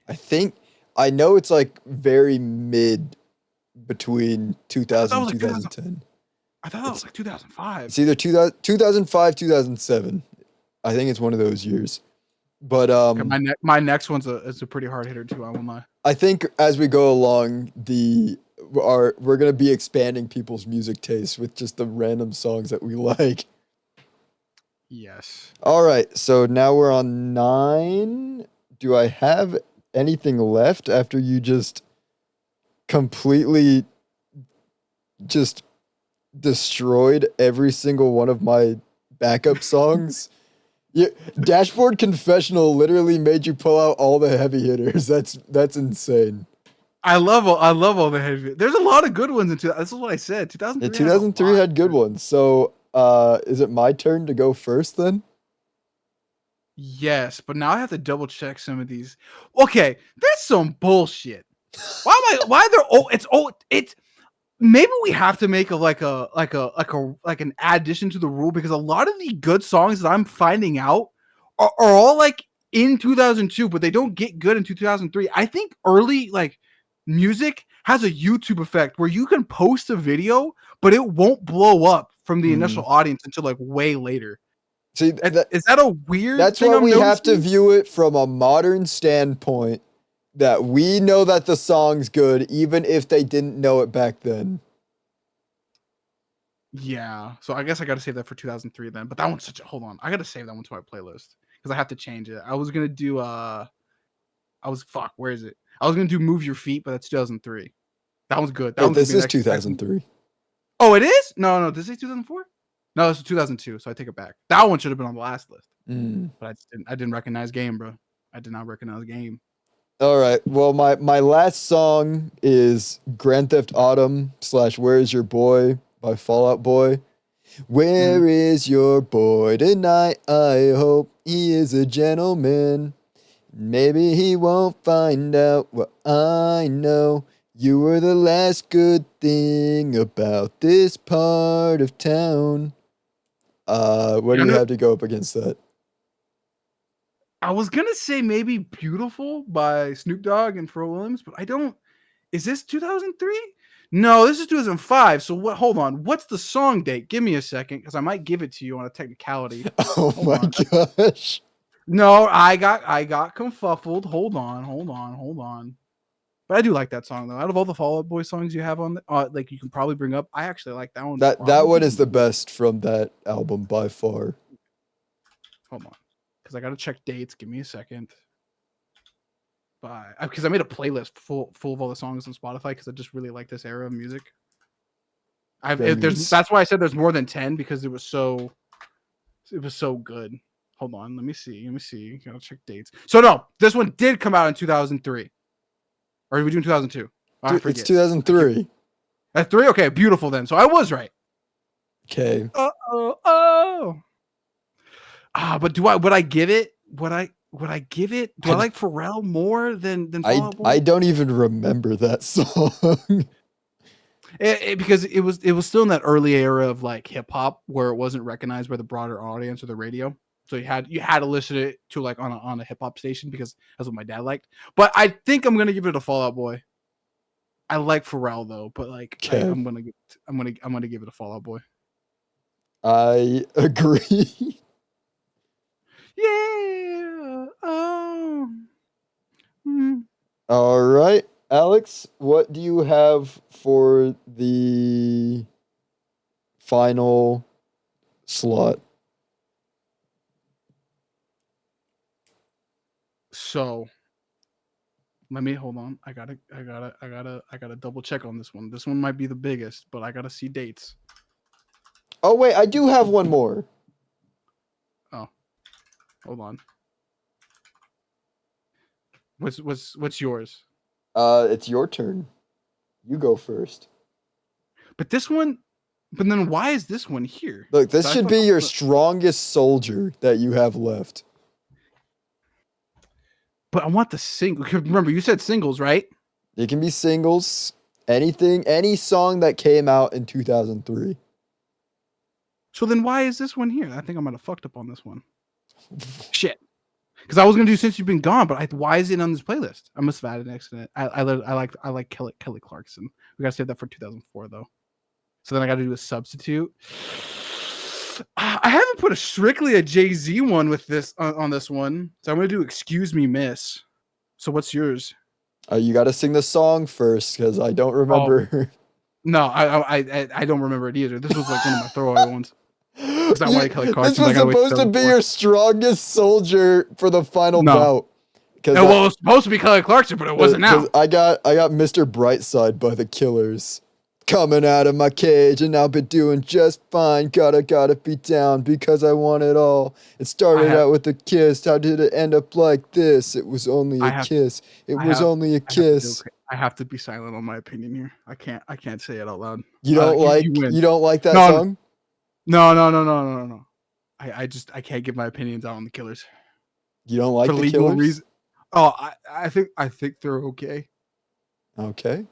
I know it's like very mid between I thought that 2000 was and like 2000. 2010. I thought that was like 2005. It's either 2005, 2007. I think it's one of those years. But Okay, my next one's a pretty hard hitter too. I won't lie. I think as we go along, we're gonna be expanding people's music tastes with just the random songs that we like. Yes. All right, so now we're on 9. Do I have anything left after you just completely just destroyed every single one of my backup songs? Yeah, Dashboard Confessional literally made you pull out all the heavy hitters. That's insane. I love all the heavy. There's a lot of good ones in This is what I said. Yeah, 2003. 2003 had good ones. So, is it my turn to go first then? Yes, but now I have to double check some of these. Okay, there's some bullshit. Why they're it's maybe we have to make an addition to the rule, because a lot of the good songs that I'm finding out are all like in 2002, but they don't get good in 2003. I think early like music has a YouTube effect where you can post a video, but it won't blow up from the initial audience until like way later. See, Is that a weird that's thing why I'm we have to noticing? view it from a modern standpoint, that we know that the song's good even if they didn't know it back then. Yeah, so I guess I got to save that for 2003 then. But that one's hold on. I got to save that one to my playlist because I have to change it. I was gonna do where is it? I was gonna do Move Your Feet, but that's 2003. That one's good. That Wait, one's gonna this be is next. 2003. Oh, it is? No, this is 2004. No, it's 2002. So I take it back. That one should have been on the last list, but I didn't recognize Game, bro. I did not recognize Game. All right. Well, my last song is Grand Theft Autumn / Where Is Your Boy by Fall Out Boy. Where is your boy tonight? I hope he is a gentleman. Maybe he won't find out what I know. You were the last good thing about this part of town. What do you have to go up against that? I was gonna say maybe Beautiful by Snoop Dogg and Pharrell Williams, but I don't. Is this 2003? No, this is 2005. So what? Hold on. What's the song date? Give me a second, because I might give it to you on a technicality. Oh my gosh. No, I got confuffled. Hold on. But I do like that song though. Out of all the Fall Out Boy songs you have on, like you can probably bring up, I actually like that one. That one is the best from that album by far. Hold on, because I gotta check dates. Give me a second. Because I made a playlist full of all the songs on Spotify because I just really like this era of music. That's why I said there's more than 10, because it was so good. Hold on, let me see. Gotta check dates. So no, this one did come out in 2003. Or are we doing 2002? It's 2003. That's 3? Okay, beautiful then. So I was right. Okay. But would I give it? Would I give it? Do I like Pharrell more than Fall Out Boy? I don't even remember that song. Because it was still in that early era of like hip hop where it wasn't recognized by the broader audience or the radio. So you had to listen to it to like on a hip hop station, because that's what my dad liked. But I think I'm gonna give it a Fall Out Boy. I like Pharrell though, but like I'm gonna give it a Fall Out Boy. I agree. Yeah. All right, Alex, what do you have for the final slot? So let me hold on. I gotta double check on this one. This one might be the biggest, but I gotta see dates. Oh wait, I do have one more. Oh, hold on. What's yours? It's your turn. You go first. But then why is this one here? Look, this should be your strongest soldier that you have left. But I want the single. Remember, you said singles, right? It can be singles, anything, any song that came out in 2003. So then why is this one here? I think I might have fucked up on this one. Shit. Because I was gonna do Since You've Been Gone, but why is it on this playlist? I must have added an accident. I like Kelly Clarkson. We gotta save that for 2004 though. So then I got to do a substitute. I haven't put strictly a Jay-Z one with this on this one, so I'm gonna do Excuse Me, Miss. So what's yours? You got to sing the song first because I don't remember. No, I don't remember it either. This was like one of my throwaway ones. I like Kelly This Clarkson, was supposed to be your strongest soldier for the final bout. Well, it was supposed to be Kelly Clarkson, but it wasn't now. I got Mr. Brightside by the Killers. Coming out of my cage and I've been doing just fine. Gotta be down because I want it all. It started out with a kiss. How did it end up like this? It was only a kiss. It was only a kiss. I have to be silent on my opinion here. I can't say it out loud. You don't like that song? No. I can't give my opinions out on the Killers. You don't like the Killers? Reason. Oh, I think they're okay. Okay.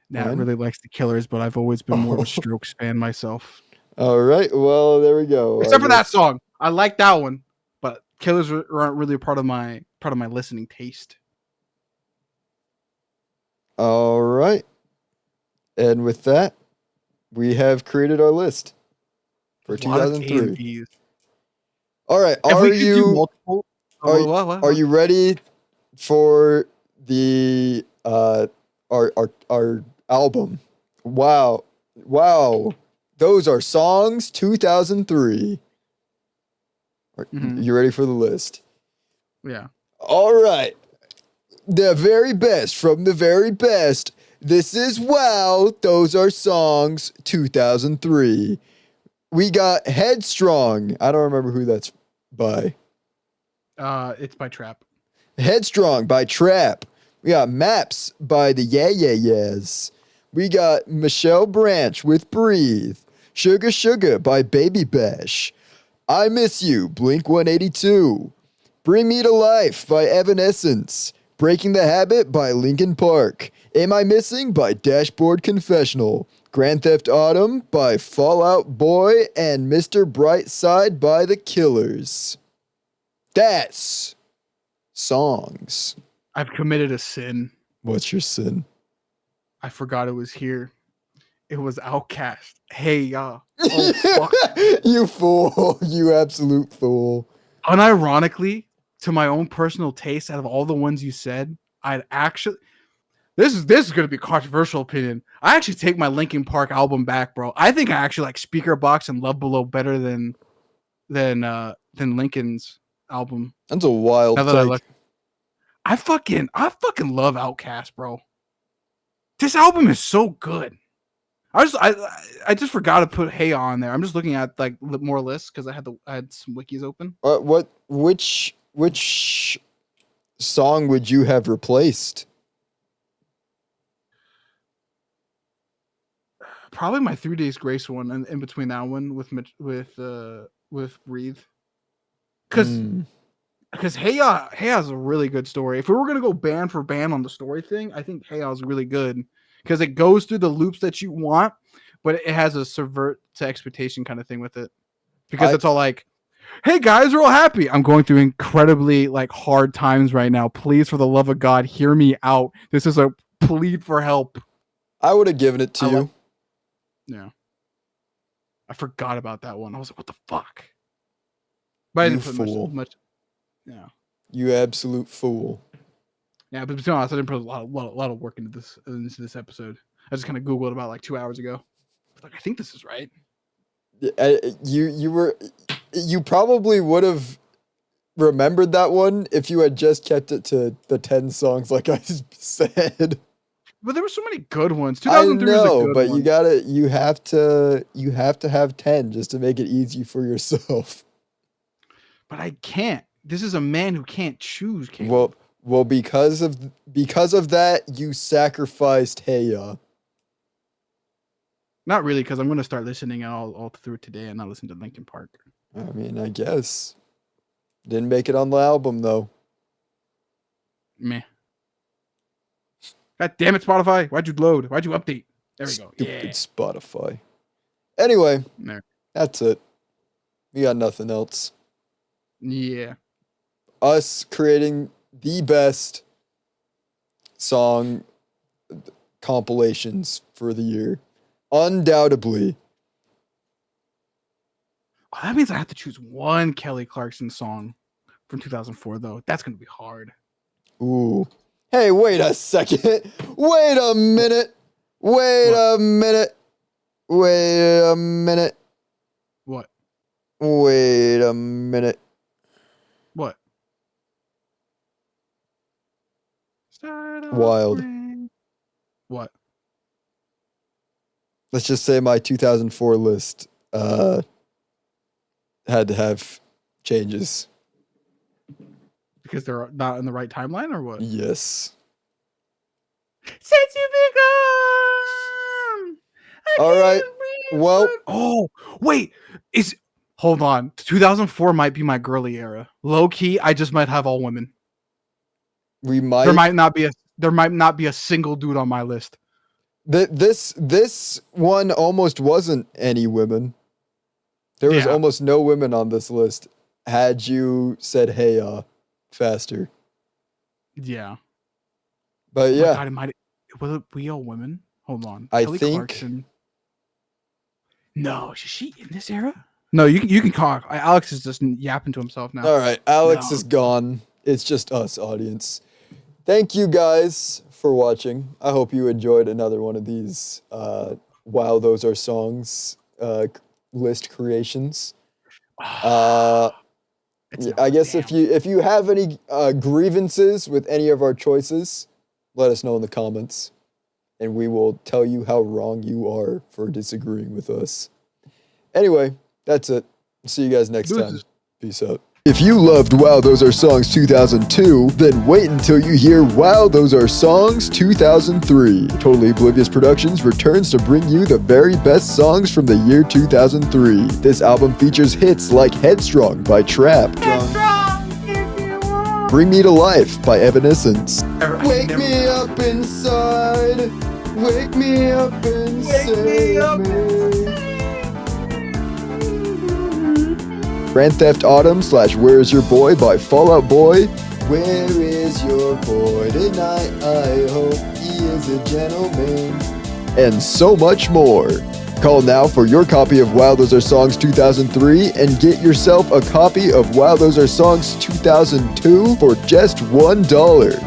Nat really likes the Killers, but I've always been more of a Strokes fan myself. All right. Well, there we go. Except for that song. I like that one, but Killers aren't really a part of my listening taste. All right. And with that, we have created our list for 2003. All right. Are you ready for the our album? Wow. Those are songs 2003. You ready for the list? Yeah. All right. The very best from the very best. This is Wow. Those are songs 2003. We got Headstrong. I don't remember who that's by. It's by Trap. Headstrong by Trap. We got Maps by the Yeah Yeah Yeahs. We got Michelle Branch with Breathe. Sugar Sugar by Baby Bash. I Miss You, Blink 182. Bring Me to Life by Evanescence. Breaking the Habit by Linkin Park. Am I Missing by Dashboard Confessional. Grand Theft Autumn by Fall Out Boy. And Mr. Brightside by The Killers. That's songs. I've committed a sin. What's your sin? I forgot it was here. It was Outcast. Hey, y'all. Oh, fuck. You fool. You absolute fool. Unironically, to my own personal taste, out of all the ones you said, I'd actually... This is going to be a controversial opinion. I actually take my Linkin Park album back, bro. I think I actually like Speaker Box and Love Below better than Linkin's album. That's a wild take. I fucking love Outkast, bro. This album is so good. I just forgot to put Hey on there. I'm just looking at like more lists because I had some wikis open. Which song would you have replaced? Probably my 3 Days Grace one, and in between that one with Breathe. Because Hey Ya has a really good story. If we were gonna go band for band on the story thing, I think Hey Ya is really good because it goes through the loops that you want, but it has a subvert to expectation kind of thing with it. Because it's all like, hey guys, we're all happy. I'm going through incredibly like hard times right now. Please, for the love of God, hear me out. This is a plead for help. I would have given it to you. Yeah. I forgot about that one. I was like, what the fuck? But I didn't put much. Yeah. You absolute fool. Yeah, but to be honest, I didn't put a lot of work into this episode. I just kind of Googled about like 2 hours ago. I was like, I think this is right. You probably would have remembered that one if you had just kept it to the 10 songs like I said. But there were so many good ones. 2003 was a good but one. you have to have 10 just to make it easy for yourself. But I can't. This is a man who can't choose. Caleb. Well, because of that, you sacrificed Hey Ya. Not really, because I'm going to start listening all through it today and not listen to Linkin Park. I mean, I guess. Didn't make it on the album though. Meh. God damn it, Spotify. Why'd you load? Why'd you update? There we go. Stupid Spotify. Anyway, There. that's it. We got nothing else. Yeah. Us creating the best song compilations for the year. Undoubtedly. Oh, that means I have to choose one Kelly Clarkson song from 2004, though. That's going to be hard. Ooh. Hey, wait a second. Wait a minute. Wait a minute. Wait a minute. What? Wait a minute. What? Start Wild. offering. What? Let's just say my 2004 list had to have changes. Because they're not in the right timeline, or what? Yes. Since you've been gone, I All right. can't breathe Well, for- Oh, wait. Hold on. 2004 might be my girly era. Low key, I just might have all women. we might. There might not be a single dude on my list. This one almost wasn't any women. There was Yeah. almost no women on this list. Had you said hey faster. Yeah. But Oh my yeah, God, was it we all women? Hold on. I Kelly think- Clarkson. No, is she in this era? No, you can talk. Alex is just yapping to himself now. all right. Alex No. is gone. It's just us, audience. Thank you guys for watching. I hope you enjoyed another one of these Wow Those Are Songs list creations. It's I guess if you have any grievances with any of our choices, let us know in the comments, and we will tell you how wrong you are for disagreeing with us. Anyway, that's it. See you guys next time. Deuces. Peace out. If you loved Wow Those Are Songs 2002, then wait until you hear Wow Those Are Songs 2003. Totally Oblivious Productions returns to bring you the very best songs from the year 2003. This album features hits like Headstrong by Trap, Bring Me to Life by Evanescence, Wake Me Up Inside, Wake Me Up and Save Me, Grand Theft Autumn / Where's Your Boy by Fall Out Boy, Where is your boy tonight? I hope he is a gentleman, and so much more. Call now for your copy of Wow Those Are Songs 2003 and get yourself a copy of Wow Those Are Songs 2002 for just $1.